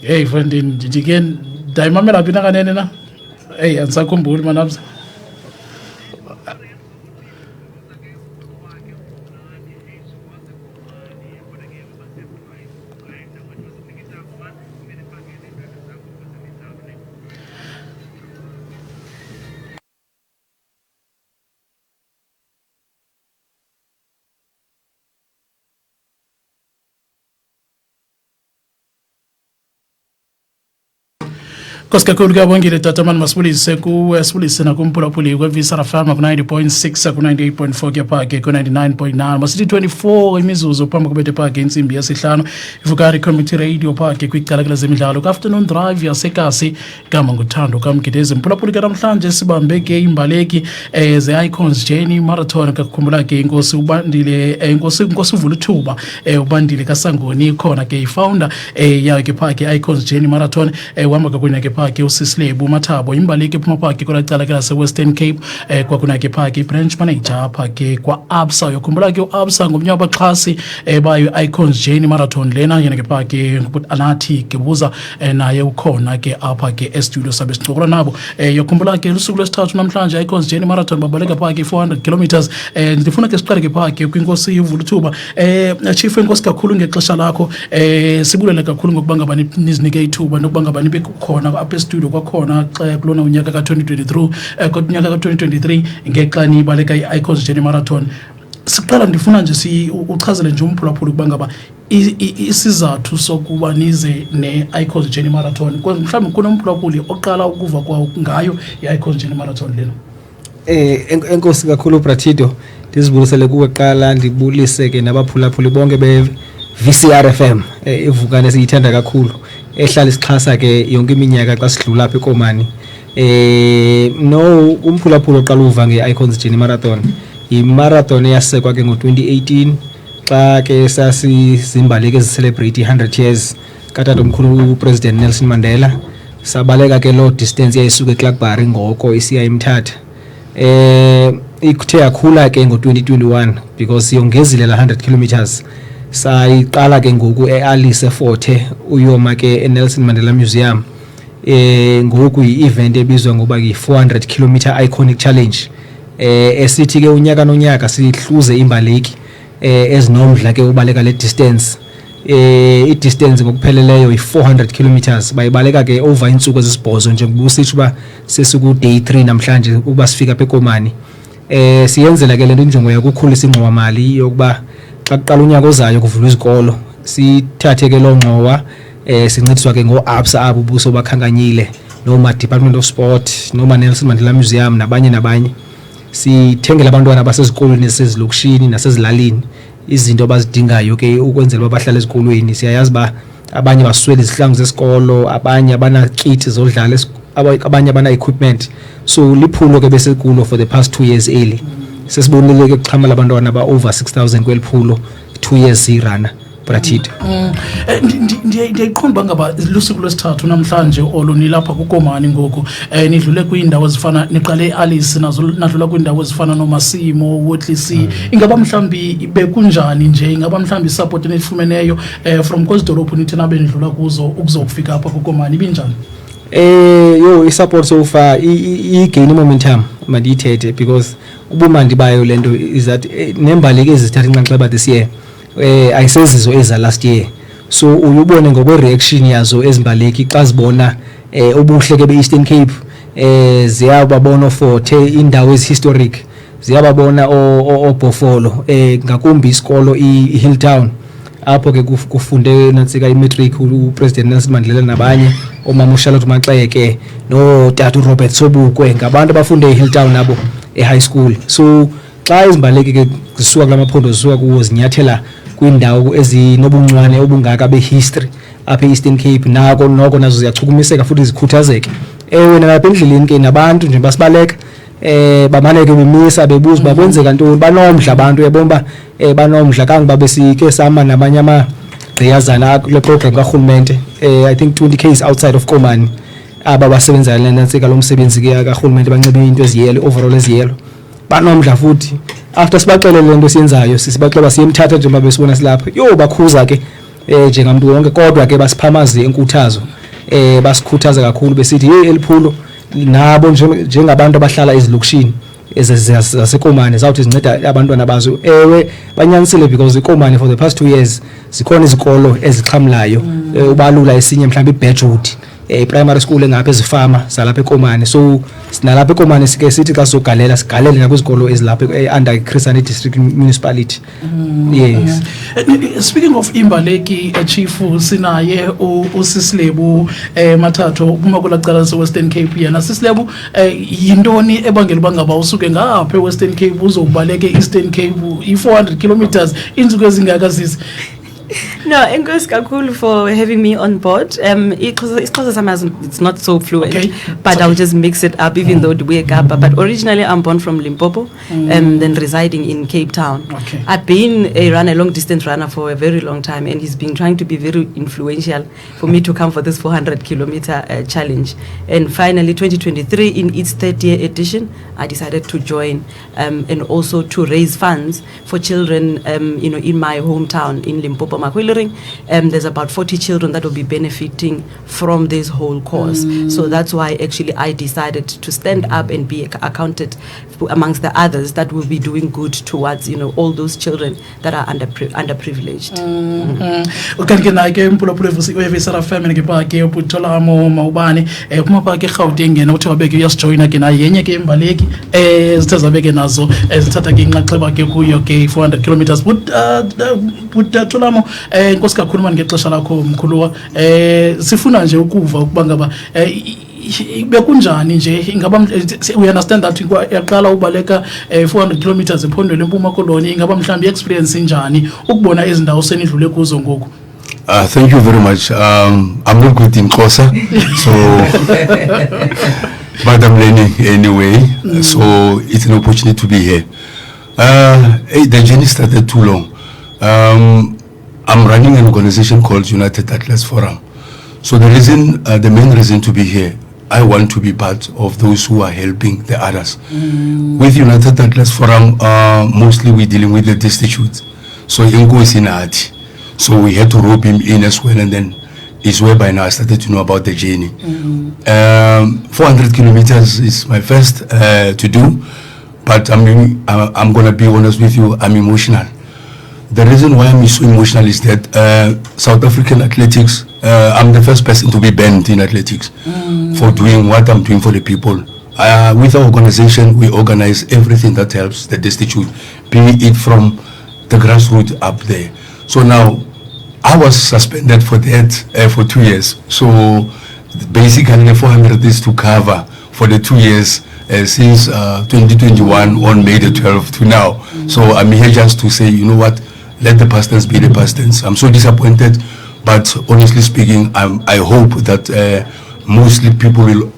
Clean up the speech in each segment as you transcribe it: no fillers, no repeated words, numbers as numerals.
Hey mfondini ndike ndayimamela phi nakanene na? Hey andisakhumbuli manabza. Koskakhulu kabongile tatamani masibulise sibulise nakumphulaphuli kwevisa rafama ku 90.6 ku 98.4 kyaphake ku 99.9 masithi 24 imizuzu phambi kubethe phake insimbi yesihlanu ivukari community radio phake kwicala kwezemidlalo ku afternoon drive yasekasi gama nguthando kamgidezi mphulaphuli namhlanje sibambe ke imbaleki ze Icons Journey Marathon kakukhumbula ke inkosi ubandile INkosi Vulithuba ubandile kaSangoni khona ke ifounder yakhe phake Icons Journey Marathon uhamba kakunye ke phake usisi Lebo Mathatho imbaleki ephuma phake kolacala ke lase Western Cape kwakunye ke phake branch manager phake kwa ABSA yokhumbula ke uABSA ngomnyaka abaxhasi bayo Icons Journey Marathon lena yena ke phake anathi kebuza naye ukhona ke apha ke studio sabe sixokola nabo yokhumbula ke usuku lesithathu namhlanje Icons Journey Marathon babaleka phake 400 kilometers ndifuna ke siqale ke phake kwinkosi Vulithuba chief enkosi kakhulu ngexesha lakho sibulele kakhulu ngokuba ngabani nizinike ithuba nokuba ngabani bekhona apha studio kwakhona xa kulona unyaka ka2023 kodwa unyaka ka2023 ngexa nibaleka iInkosi Journey Marathon. Siqala ndifuna nje uchazele nje umphulaphuli kuba ngaba isizathu sokuba nize neInkosi Journey Marathon mhlawumbe kunomphulaphuli oqala ukuva kwawo ngayo iInkosi Journey Marathon lena. Enkosi kakhulu Bratito ndizibulisele kuqala ndibulise ke nabaphulaphuli bonke be VCRFM evukane siyithanda kakhulu ehlala isixhasa ke yonke iminyaka xa sidlula apha eKomani. No umphulaphuli oqala uva ngeInkosi Journey Marathon imarathon yasekwa ke ngo2018 xa ke sasizimbaleke ezicelebrate 100 years katatomkhulu uPresident Nelson Mandela sabaleka ke lo distance yayisuka eClarkbury ngoko isiya eMthatha. Ikuthe yakhula ke ngo2021 because yongezile la 100 kilometers sayiqala ke ngoku eAlice eForte uyoma ke eNelson Mandela Museum ngoku yi-event ebizwa ngoba yi400 kilometer iconic challenge esithi ke unyaka nonyaka sihluze imbaleki ezinomdla ke ubaleka le distance i-distance ngokupheleleyo yi400 kilometers bayibaleka ke over insuku ezisibhozo njengoba usithi ba sesiku day 3 namhlanje ukuba sifika apha eKomani. Siyenzela ke lento injongo yakukhulisa ingxowamali yokuba xa kuqala unyaka ozayo kuvulwa izikolo sithathe ke lo ngxowa sincediswa ke ngoABSA abo buso bakhankanyile noma Department of Sport noma Nelson Mandela Museum nabanye sithengela abantwana abasezikolweni esezilokishini nasezilalini izinto abazidingayo ke ukwenzela bahlale ezikolweni. Siyayazi ba abanye baswele izihlangu zesikolo abanye abana kit zodlala abanye abana equipment so liphulo ke besekulo for the past 2 years early sesibonile ke kuxhamala abantwana ba over 6000 kweliphulo 2 years irana Bratito. Ndiyayiqonda ngaba lusuku lwesithathu namhlanje olunilapha kuKomani ngoku nidlule kwiindawo ezifana niqale eAlice nazo nadlula kwiindawo ezifana noMasimo Wotlisi ingaba mhlambi ibe kunjani nje ingaba mhlambi support enifumeneyo from kwezidolophu nithi nabe nidlula kuzo ukuzofika apha kuKomani ibinjani? Yo isupport so far igain momentum mandithethe because ubumandi bayo lento is that nembaleki ezithatha inxaxheba this year ayisezizo eza last year so uyubone ngokwe reaction yazo ezimbaleki xa zibona ubuhle ke beEastern Cape ziyababona Forte indawo ezihistoric ziyababona oBofolo ngakumbi isikolo iHilltown apho ke kufunde nansika imatric uPresident Nelson Mandela nabanye omama uSharlotte Maxeke no Tata Robert Sobukwe ngabantu abafunde eHilltown nabo ehigh school. So xa izimbaleki ke zisuka kulamaphondo zisuka kuwo zinyathela kwindawo ezinobuncwane obungaka behistory apha eEastern Cape noko nazo ziyachukumiseka futhi zikhuthazeke wena lapha endleleni ke nabantu nje basibaleka bamaneke bemisa bebuza bakwenzeka ntoni banomdla abantu yabomba banomdla kangiba besike sama nabanye amagqiyazana kule program kaRhulumente I think 20 k's outside of Komani aba basebenza nansika lo msebenzi ke kaRhulumente banxibe into eziyelo overall eziyelo banomdla futhi after sibaxelele lento siyenzayo sisibaxela siyemthatha njengoba besibona silapha yo bakhuza ke njengamuntu wonke, kodwa ke basiphamaze inkuthazo, basikhuthaza kakhulu besithi hey eliphulo nabo njengabantu abahlala ezilokishini zasekomane zawuthi zinceda abantwana bazo. Ewe banyanisile because ikomane for the past 2 years zikhona izikolo ezixhamlayo, ubalula esinye mhlawumbe iBedwood, primary school engapha ezifama zalapha ekomane. So sinalapha ekomane sike sithi xa sogalela sigalele nakwizikolo ezilapha under Christian District Municipality. Yes. Speaking of Imbaleki, Chief sinaye uSisilebo Mathatho uma kulacala se Western Cape yana. Sisilebo yintoni ebangela bangaba usuke ngapha eWestern Cape uzobaleke eEastern Cape i400 kilometers inzuku ezingaka sisi? No, INkosi kakhulu for having me on board. It's not so fluent, okay, but I'll just mix it up, even though we're Kapa. But originally, I'm born from Limpopo, then residing in Cape Town. Okay. I've been a long-distance runner for a very long time, and he's been trying to be very influential for me to come for this 400-kilometer challenge. And finally, 2023, in its 3rd-year edition, I decided to join, and also to raise funds for children, in my hometown in Limpopo. There's about 40 children that will be benefiting from this whole cause. So that's why actually I decided to stand up and be accounted amongst the others that will be doing good towards all those children that are underprivileged. Kanti ke mpulapule evisa family ke pa ke Tolamo Maubane kuma pa ke Gauteng ngena uthi wabeke uyasijoina ke naye yenye ke Imbaleki zithe zabeke nazo zithatha ke inxaxheba ke kuyo ke 400 kilometers but Tolamo Nkosi kakhulu manje ngexesha lakho mkhuluwa sifuna nje ukuva ukuba ngaba bekunjani nje ingaba we understand that yaqala ubaleka 400 kilometers ephondweni eMpuma Koloni ingaba mhlambi experience njani ukubona izindawo senidlule kuzo ngoku? Thank you very much. I'm not good in Xhosa, so but I'm learning anyway. So it's an opportunity to be here. The journey started too long. I'm running an organization called United Atlas Forum. So the main reason to be here, I want to be part of those who are helping the others. With United Atlas Forum, mostly we're dealing with the destitute. So INkosi Vulithuba. So we had to rope him in as well, and then it's whereby now I started to know about the journey. 400 kilometers is my first to do, but I'm going to be honest with you, I'm emotional. The reason why I'm so emotional is that South African athletics, I'm the first person to be banned in athletics for doing what I'm doing for the people. With our organization, we organize everything that helps the destitute, be it from the grassroots up there. So now, I was suspended for that for 2 years. So basically, the 400 is to cover for the 2 years since 2021 on May the 12th to now. So I'm here just to say, you know what, let the past tense be the past tense. I'm so disappointed, but honestly speaking, I hope that mostly people will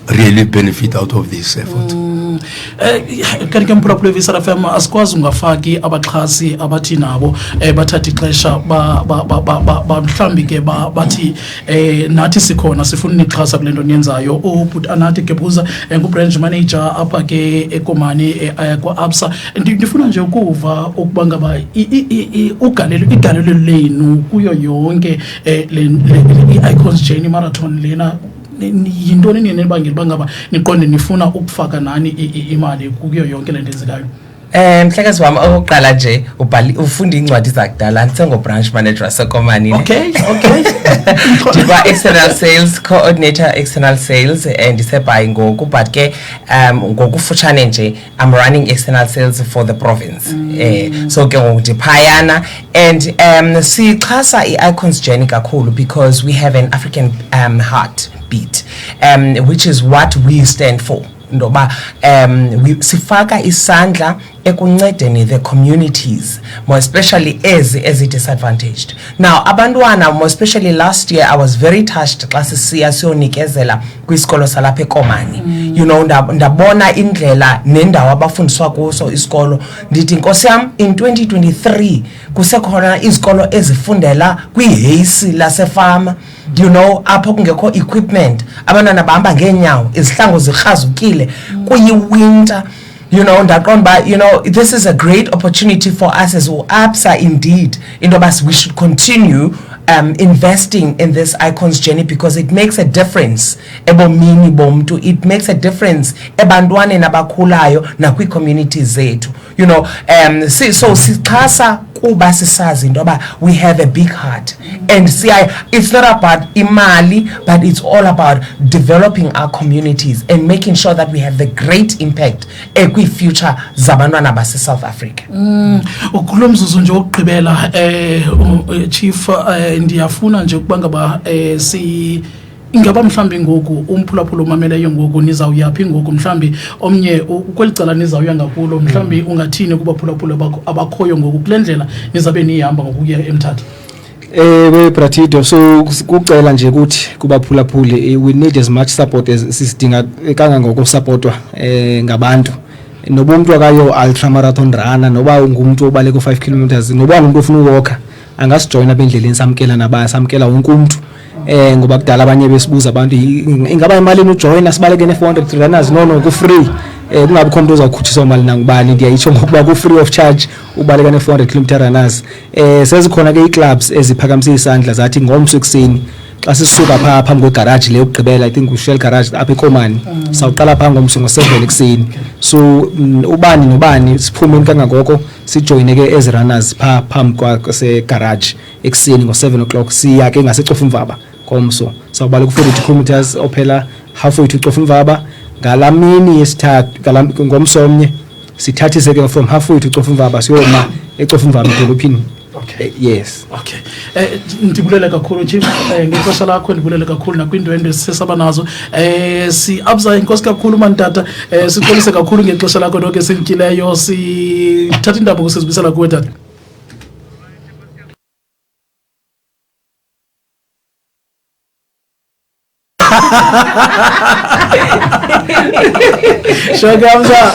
really benefit out of this effort. Kanti mpulapule evisa FM asikwazi ungafaki abaxhasi abathi nabo bathatha ixesha ba mhlambi ke bathi nathi sikhona sifuna nixhasa kule nto niyenzayo. Ubhuti anathi Gebuza ngubranch manager apha ke ekomane kwa Absa. Ndifuna nje ukuva ukuba ngaba igalelo lenu kuyo yonke le INkosi Journey Marathon lena yintoni nini ebangela bangaba niqonde nifuna ukufaka nani imali kuyo yonke le nto ezikayo? Mhlekazi wami oqala nje ufunda incwadi zakudala ngisengo branch manager wasekomani. Okay. Ndiba external sales coordinator, external sales, and isebhayi ngoku, but ke ngokufutshane nje I'm running external sales for the province. So ke ngokudiphayana, and sixhasa iInkosi Journey kakhulu because we have an African heartbeat, which is what we stand for. Ndoba sifaka isandla ekuncedeni the communities, more especially as disadvantaged. Now abantwana, more especially last year, I was very touched xa sisiya siyonikezela kwisikolo salapha ekomani. You know, ndabona indlela nendawo abafundiswa kuso isikolo. Ndithi Nkosi yam, in 2023 kusekhona izikolo ezifundela kwiheyisi lasefama. You know, apho kungekho equipment, abantwana bahamba ngeenyawo, izihlangu zirhazukile, kuyiwinter. you know, this is a great opportunity for us as ABSA indeed. We should continue investing in this ICONS journey because it makes a difference. It makes a difference ebantwaneni abakhulayo nakwi communities zethu. You know, so sikhasa kuba sisazi into yoba we have a big heart, and it's not about imali, but it's all about developing our communities and making sure that we have the great impact ekwi future zabantwana base South Africa. Ukulo mzuzu nje okugqibela chief ndiyafuna nje ukuba ngaba si ingaba mhlambi ngoku umphulaphula omameleyo ngoku nizawuyaphi ngoku mhlambi omnye kwelicala nizawuya ngakulo mhlambi ungathini kuba phulaphula abakhoyo ngoku kulendlela nizabe nihamba ngokuya eMthatha. Bratido, so kucela nje ukuthi kubaphulaphuli we need as much support as sisidinga kangangoko supportwa ngabantu. Noba umuntu akayo ultra marathon runner, noba ungumuntu obale ku 5 kilometers, noba umuntu ofuna uwalker angasijoyina bendleleni samkela nabaya samkela wonke umuntu. Ngoba kudala abanye besibuza abantu ingaba imali ujoyina sibaleke ne400 runners no ku free. Kungabi khona umuntu ozakhuthisa imali nangubani, ndiyayitsho ngokuba ku free of charge ubaleka ne400 km runners. Sezikhona ke iclubs eziphakamisa isandla zathi ngomso ekseni xa sisuka pha phambi kwegarage le yokugqibela, I think Shell garage apha eKomani, sawuqala pha ngomso ngo7 ekseni. So ubani nobani siphumeni kangangoko sijoyine ke as runners pha phambi kwase garage ekseni ngo7 o'clock siya ke ngasecofa imvaba komso. Sawubala ku 40 kilometers ophela halfway to cofa imvaba. Ngalamini yesithathu ngomsomnye sithathise ke from halfway to cofa imvaba siyoma ecofa imvaba edolophini. Okay. Yes. Okay. Ndibulele kakhulu chief ngexesha lakho, ndibulele kakhulu nakwindwendwe sesaba nazo. Si abza inkosi kakhulu mantata, siqolise kakhulu ngexesha lakho lonke senkileyo, sithatha indaba kusizibisela kuwe tata. Shakamza.